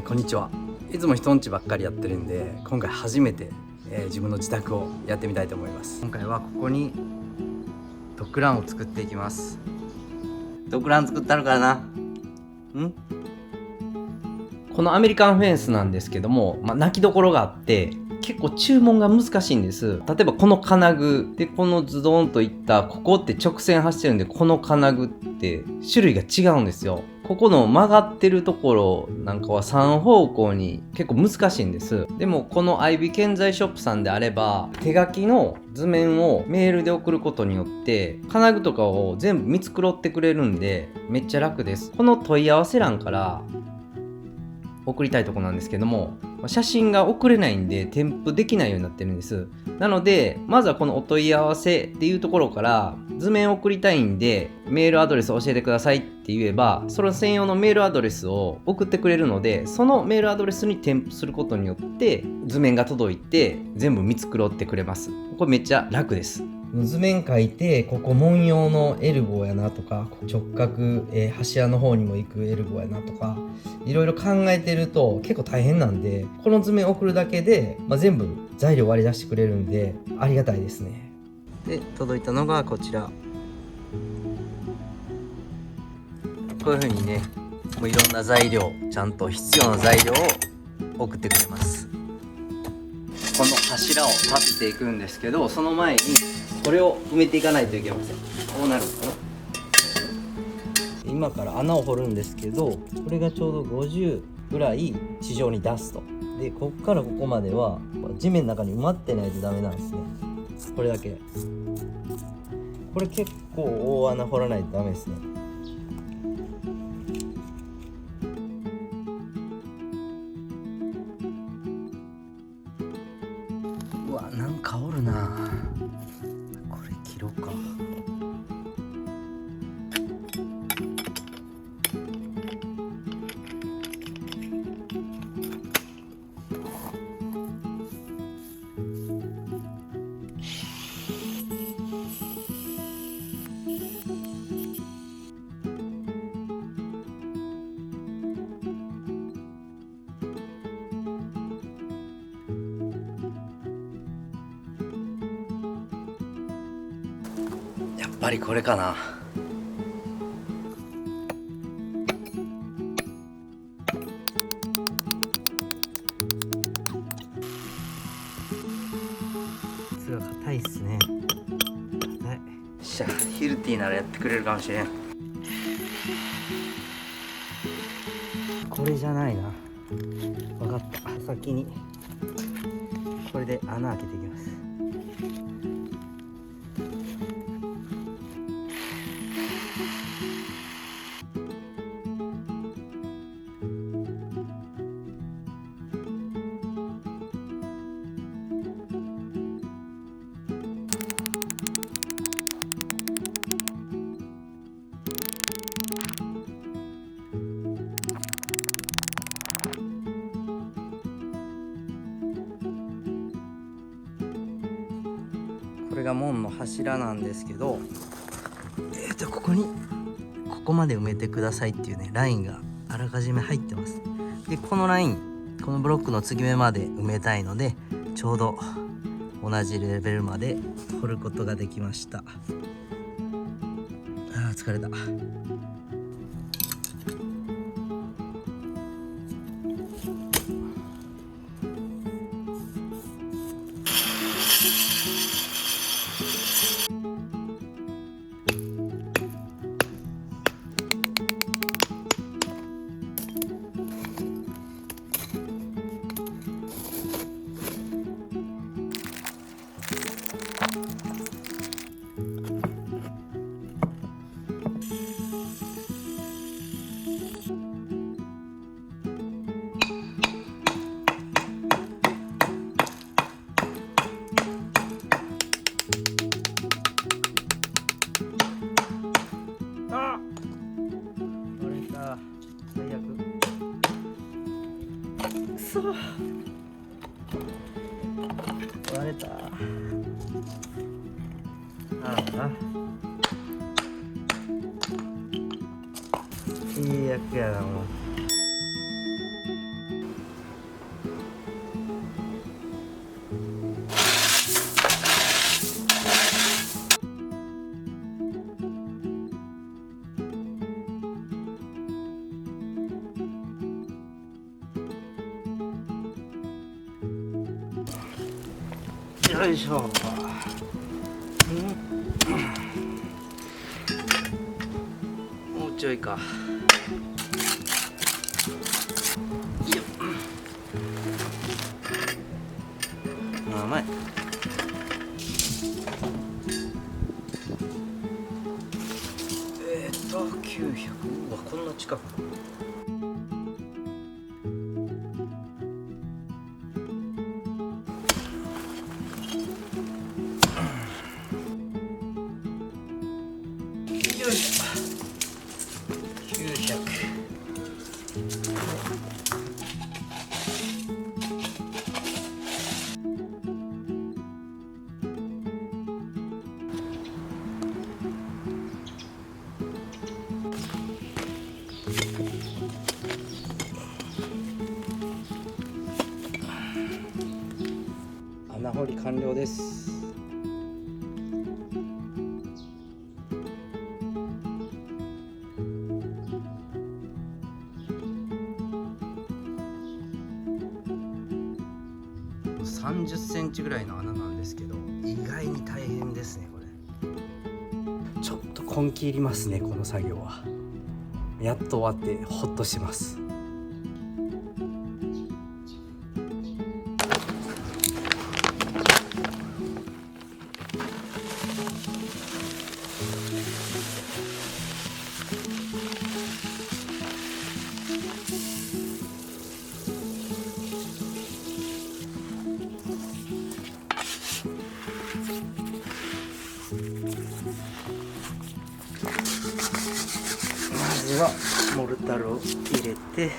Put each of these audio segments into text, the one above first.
こんにちは。いつも人んちばっかりやってるんで、今回初めて、自分の自宅をやってみたいと思います。今回はここにドッグランを作っていきます。ドッグラン作ったのかな？このアメリカンフェンスなんですけども、泣きどころがあって結構注文が難しいんです。例えばこの金具でこのズドンといったここって直線走ってるんで、この金具って種類が違うんですよ。ここの曲がってるところなんかは3方向に結構難しいんです。でもこの IB 建材ショップさんであれば手書きの図面をメールで送ることによって金具とかを全部見繕ってくれるんでめっちゃ楽です。この問い合わせ欄から送りたいとこなんですけども、写真が送れないんで添付できないようになってるんです。なのでまずはこのお問い合わせっていうところから図面を送りたいんでメールアドレスを教えてくださいって言えば、その専用のメールアドレスを送ってくれるので、そのメールアドレスに添付することによって図面が届いて全部見繕ってくれます。これめっちゃ楽です。図面書いて、ここ文様のエルボーやなとか、直角、柱の方にも行くエルボーやなとか、いろいろ考えてると結構大変なんで、この図面送るだけで、全部材料割り出してくれるんでありがたいですね。で、届いたのがこちら。こういう風にね、もういろんな材料、ちゃんと必要な材料を送ってくれます。この柱を立てていくんですけど、その前にこれを埋めていかないといけません。こうなるんですね。今から穴を掘るんですけど、これがちょうど50ぐらい地上に出すと。で、こっからここまでは地面の中に埋まってないとダメなんですね。これだけ。これ結構大穴掘らないとダメですね。うわ、なんかおるな。これ切ろうか。やっぱりこれかな。靴が硬いっすね。硬い。しゃ、ヒルティならやってくれるかもしれん。これじゃないな。分かった。先にこれで穴開けていきます。これが門の柱なんですけど、ここまで埋めてくださいっていうねラインがあらかじめ入ってます。でこのライン、このブロックの継ぎ目まで埋めたいので、ちょうど同じレベルまで掘ることができました。疲れた。最悪。くそ、割れた。最悪やなもう。よいしょ。もうちょいか。甘い。900。うわ、こんな近く。よいしょ。900。穴掘り完了です。30センチぐらいの穴なんですけど、意外に大変ですね。これちょっと根気いりますね。この作業はやっと終わってホッとしてます。まずはモルタルを入れて、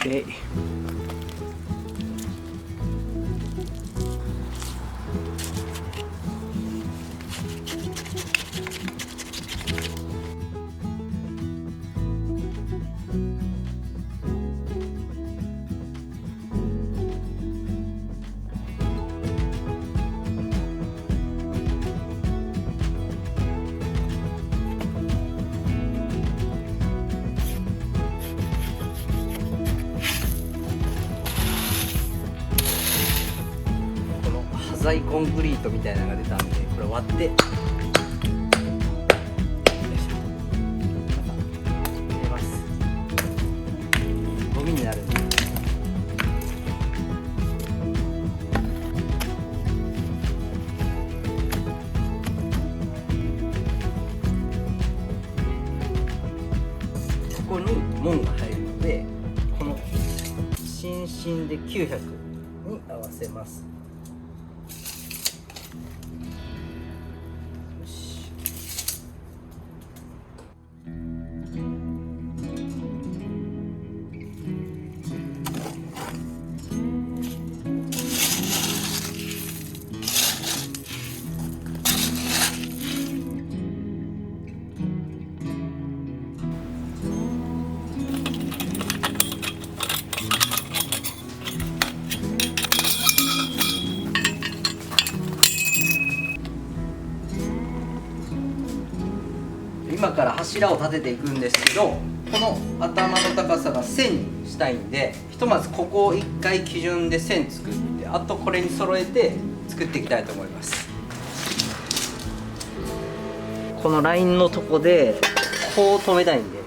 で端材コンクリートみたいなのが出たんで、これ割って、入れます。ゴミになるんで。ここに門が入るので、この新進で900に合わせます。今から柱を立てていくんですけど、この頭の高さが1000にしたいんで、ひとまずここを1回基準で1000作って、あとこれに揃えて作っていきたいと思います。このラインのとこでこう止めたいんで、ち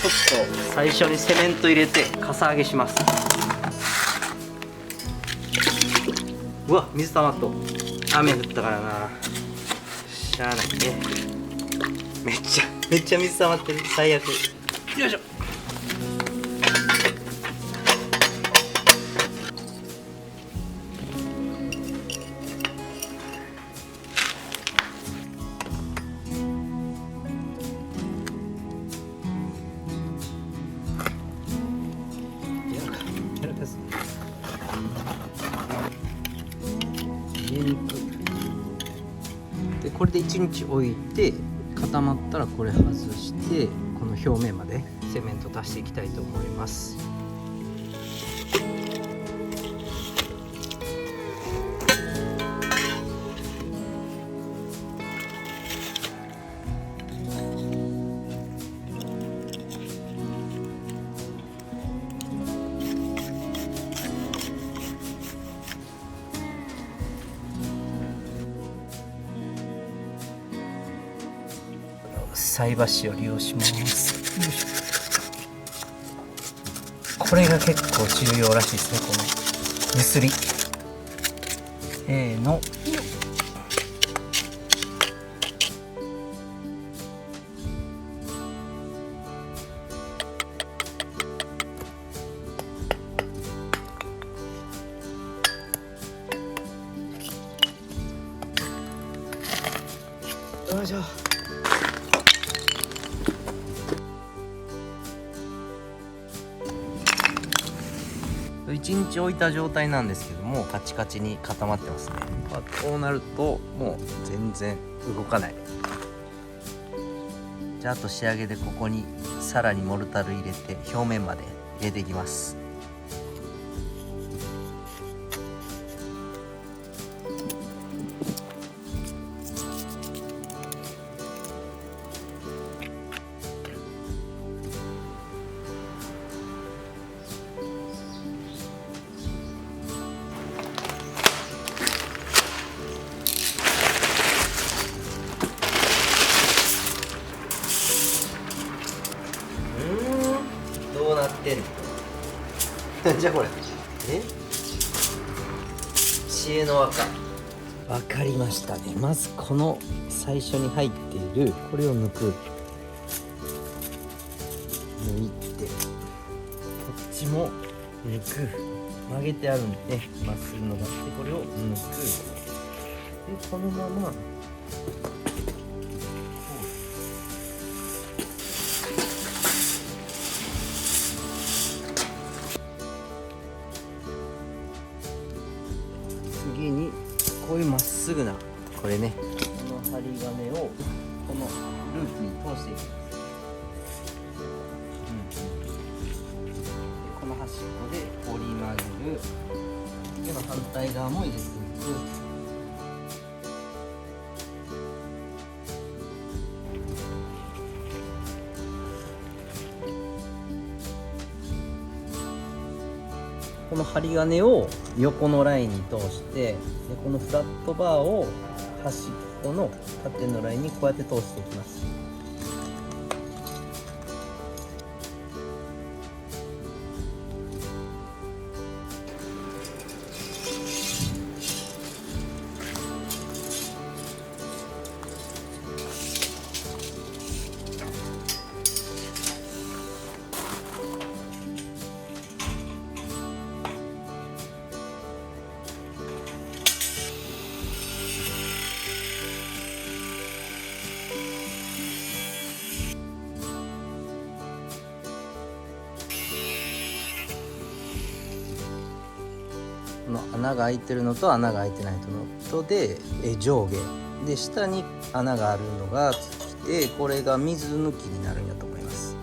ょっと最初にセメント入れてかさ上げします。うわ、水溜まっと。雨降ったからな、しゃあないね。めっちゃ水溜まってる。最悪。よいしょ。でこれで1日置いて固まったらこれ外してこの表面までセメント足していきたいと思います。菜箸を利用します。よいしょ。これが結構重要らしいですね、このゆすり。のよいしょ。1日置いた状態なんですけども、カチカチに固まってますね。こうなるともう全然動かない。じゃあ、あと仕上げでここにさらにモルタル入れて表面まで入れていきます。どうなってんのじゃあこれ知恵の輪か。わかりましたね。まずこの最初に入っているこれを抜く。抜いてこっちも抜く。曲げてあるんでね、まっすぐ伸ばしてこれを抜く。でこのまま次にこういうまっすぐなこれね、この針金をこのループに通していきます。でこの端っこで折り曲げる。で反対側も入れていく。この針金を横のラインに通して、でこのフラットバーを端っこの縦のラインにこうやって通していきます。この穴が開いてるのと穴が開いてないのとで上下で下に穴があるのが来て、これが水抜きになるんだと思います。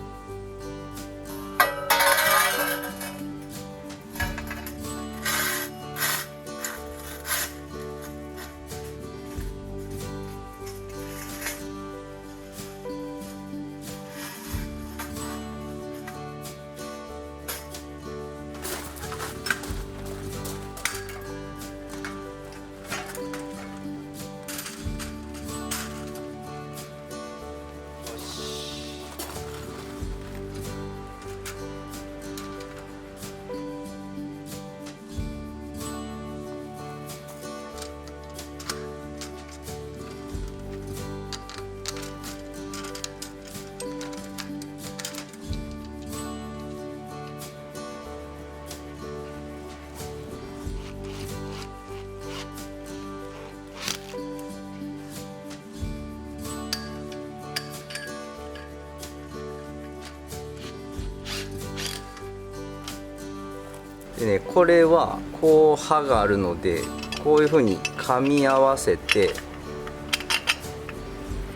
でね、これはこう刃があるので、こういう風に噛み合わせて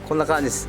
こんな感じです。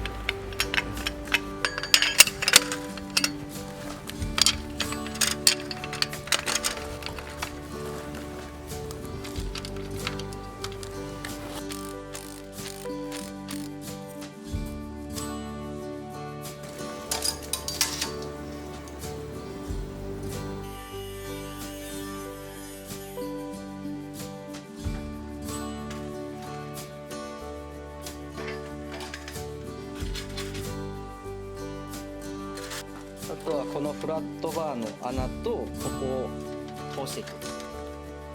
とはこのフラットバーの穴とここを通していく。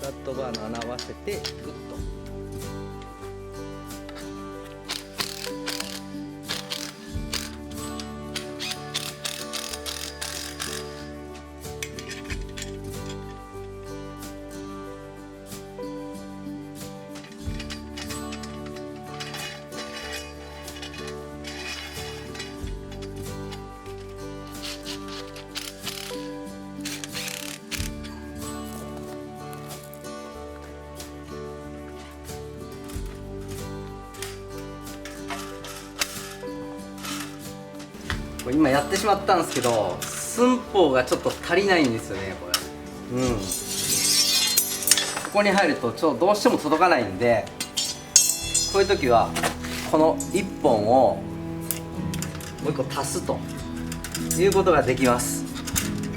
フラットバーの穴合わせてグッと。今やってしまったんですけど、寸法がちょっと足りないんですよね、これ。ここに入るとどうしても届かないんで、こういう時はこの1本をもう1個足すということができます。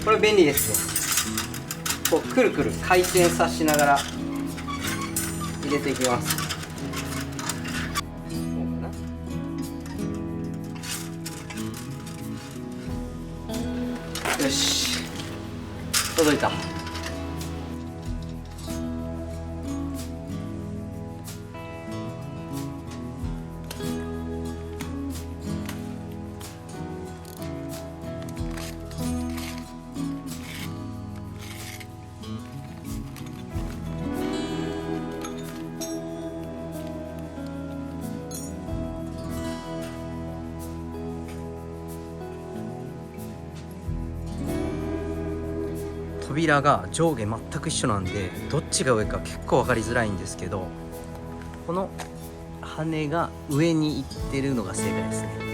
これ便利ですね。こうくるくる回転さしながら入れていきます。よし、届いた。扉が上下全く一緒なんで、どっちが上か結構分かりづらいんですけど、この羽が上に行ってるのが正解ですね。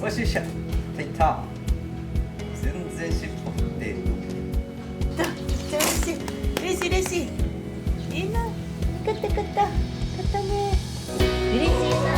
よしよし、できた。全然尻尾振っている。嬉しい嬉しい。いいな。勝ったね。嬉しいな。